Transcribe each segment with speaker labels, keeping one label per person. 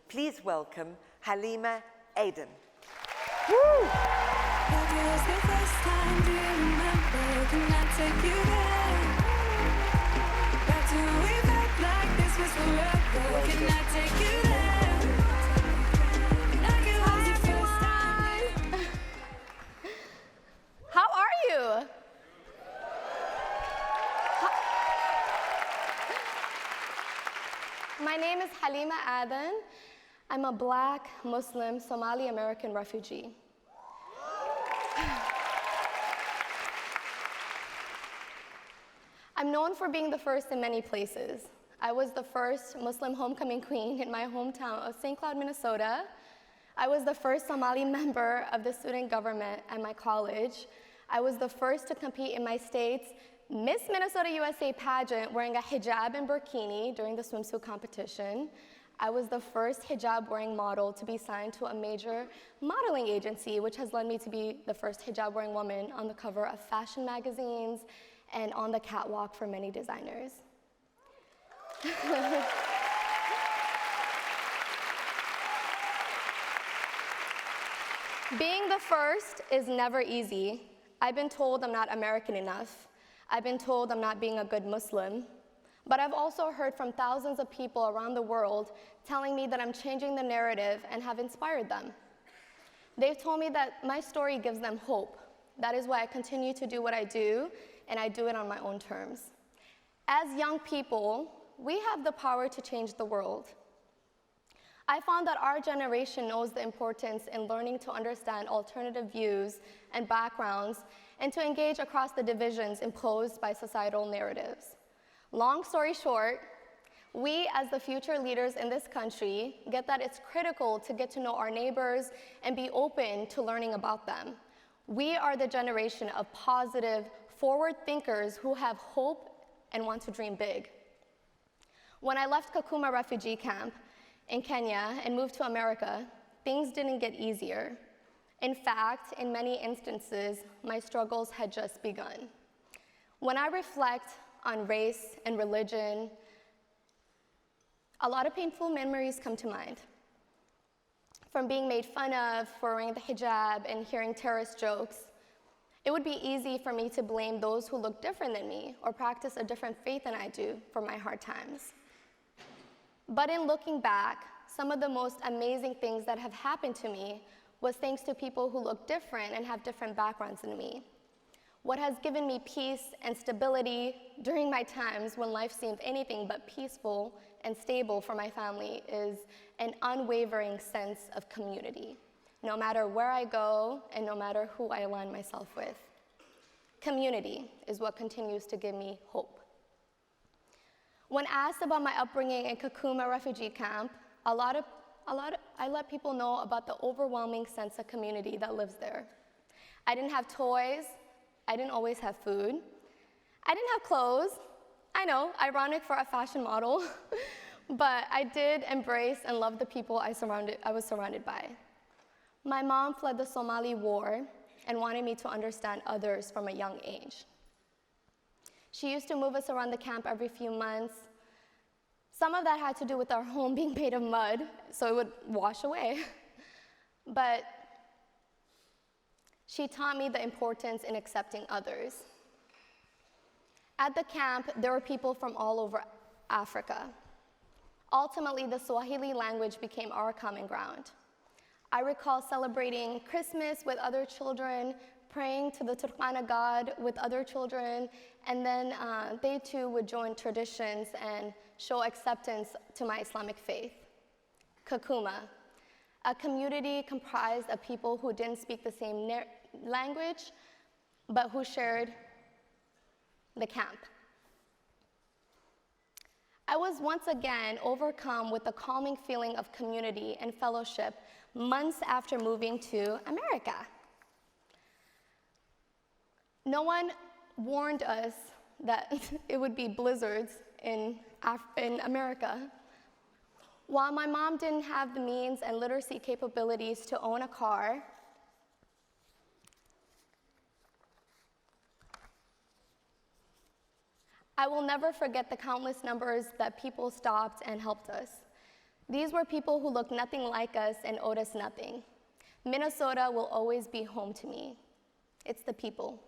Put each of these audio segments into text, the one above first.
Speaker 1: Please welcome Halima Aden.
Speaker 2: How are you? My name is Halima Aden. I'm a Black, Muslim, Somali-American refugee. I'm known for being the first in many places. I was the first Muslim homecoming queen in my hometown of St. Cloud, Minnesota. I was the first Somali member of the student government at my college. I was the first to compete in my state's Miss Minnesota USA pageant wearing a hijab and burkini during the swimsuit competition. I was the first hijab-wearing model to be signed to a major modeling agency, which has led me to be the first hijab-wearing woman on the cover of fashion magazines and on the catwalk for many designers. Being the first is never easy. I've been told I'm not American enough. I've been told I'm not being a good Muslim. But I've also heard from thousands of people around the world telling me that I'm changing the narrative and have inspired them. They've told me that my story gives them hope. That is why I continue to do what I do, and I do it on my own terms. As young people, we have the power to change the world. I found that our generation knows the importance in learning to understand alternative views and backgrounds and to engage across the divisions imposed by societal narratives. Long story short, we as the future leaders in this country get that it's critical to get to know our neighbors and be open to learning about them. We are the generation of positive, forward thinkers who have hope and want to dream big. When I left Kakuma refugee camp in Kenya and moved to America, things didn't get easier. In fact, in many instances, my struggles had just begun. When I reflect on race and religion, a lot of painful memories come to mind. From being made fun of for wearing the hijab and hearing terrorist jokes, it would be easy for me to blame those who look different than me or practice a different faith than I do for my hard times. But in looking back, some of the most amazing things that have happened to me was thanks to people who look different and have different backgrounds than me. What has given me peace and stability during my times when life seemed anything but peaceful and stable for my family is an unwavering sense of community, no matter where I go and no matter who I align myself with. Community is what continues to give me hope. When asked about my upbringing in Kakuma refugee camp, I let people know about the overwhelming sense of community that lives there. I didn't have toys. I didn't always have food. I didn't have clothes. I know, ironic for a fashion model, but I did embrace and love the people I was surrounded by. My mom fled the Somali war and wanted me to understand others from a young age. She used to move us around the camp every few months. Some of that had to do with our home being made of mud, so it would wash away. But she taught me the importance in accepting others. At the camp, there were people from all over Africa. Ultimately, the Swahili language became our common ground. I recall celebrating Christmas with other children, praying to the Turkana god with other children, and then they too would join traditions and show acceptance to my Islamic faith. Kakuma, a community comprised of people who didn't speak the same language, but who shared the camp. I was once again overcome with the calming feeling of community and fellowship months after moving to America. No one warned us that it would be blizzards in America. While my mom didn't have the means and literacy capabilities to own a car, I will never forget the countless numbers that people stopped and helped us. These were people who looked nothing like us and owed us nothing. Minnesota will always be home to me. It's the people.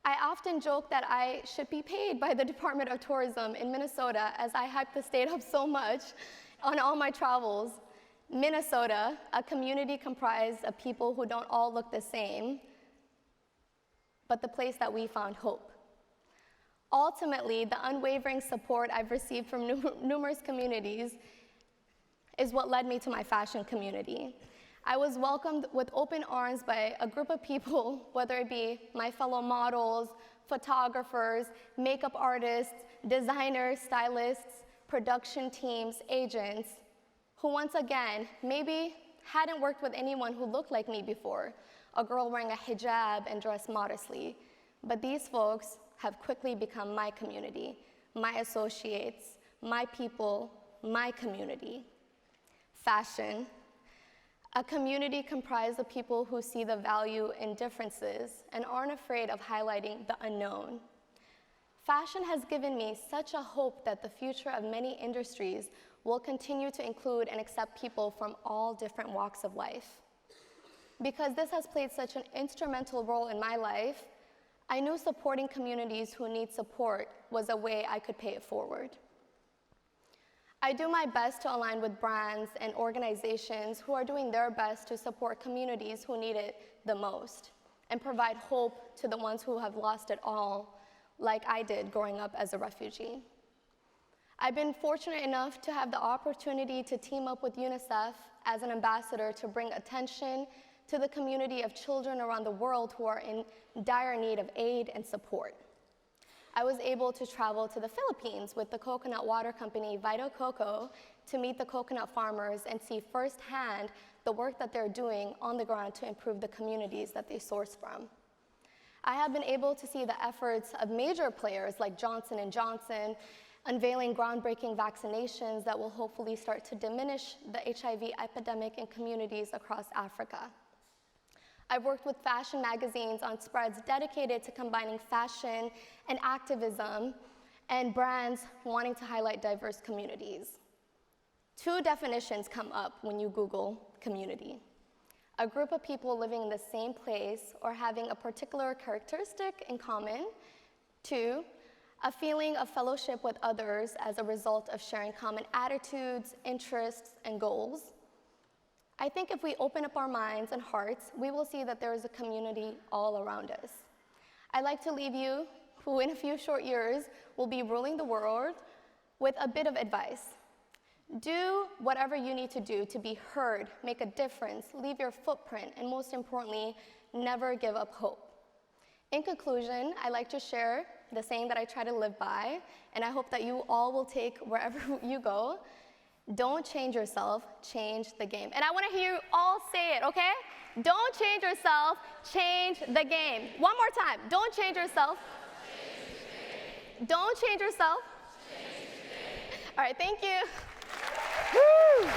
Speaker 2: I often joke that I should be paid by the Department of Tourism in Minnesota as I hype the state up so much on all my travels. Minnesota, a community comprised of people who don't all look the same, but the place that we found hope. Ultimately, the unwavering support I've received from numerous communities is what led me to my fashion community. I was welcomed with open arms by a group of people, whether it be my fellow models, photographers, makeup artists, designers, stylists, production teams, agents, who once again, maybe hadn't worked with anyone who looked like me before, a girl wearing a hijab and dressed modestly. But these folks have quickly become my community, my associates, my people, my community. Fashion, a community comprised of people who see the value in differences and aren't afraid of highlighting the unknown. Fashion has given me such a hope that the future of many industries will continue to include and accept people from all different walks of life. Because this has played such an instrumental role in my life, I knew supporting communities who need support was a way I could pay it forward. I do my best to align with brands and organizations who are doing their best to support communities who need it the most and provide hope to the ones who have lost it all, like I did growing up as a refugee. I've been fortunate enough to have the opportunity to team up with UNICEF as an ambassador to bring attention to the community of children around the world who are in dire need of aid and support. I was able to travel to the Philippines with the coconut water company Vito Coco to meet the coconut farmers and see firsthand the work that they're doing on the ground to improve the communities that they source from. I have been able to see the efforts of major players like Johnson & Johnson unveiling groundbreaking vaccinations that will hopefully start to diminish the HIV epidemic in communities across Africa. I've worked with fashion magazines on spreads dedicated to combining fashion and activism and brands wanting to highlight diverse communities. Two definitions come up when you Google community: a group of people living in the same place or having a particular characteristic in common. Two, a feeling of fellowship with others as a result of sharing common attitudes, interests, and goals. I think if we open up our minds and hearts, we will see that there is a community all around us. I'd like to leave you, who in a few short years will be ruling the world, with a bit of advice. Do whatever you need to do to be heard, make a difference, leave your footprint, and most importantly, never give up hope. In conclusion, I'd like to share the saying that I try to live by, and I hope that you all will take wherever you go. Don't change yourself, change the game. And I want to hear you all say it, okay? Don't change yourself, change the game. One more time. Don't change yourself. Change the game. Don't change yourself. Change the game. All right, thank you. Woo!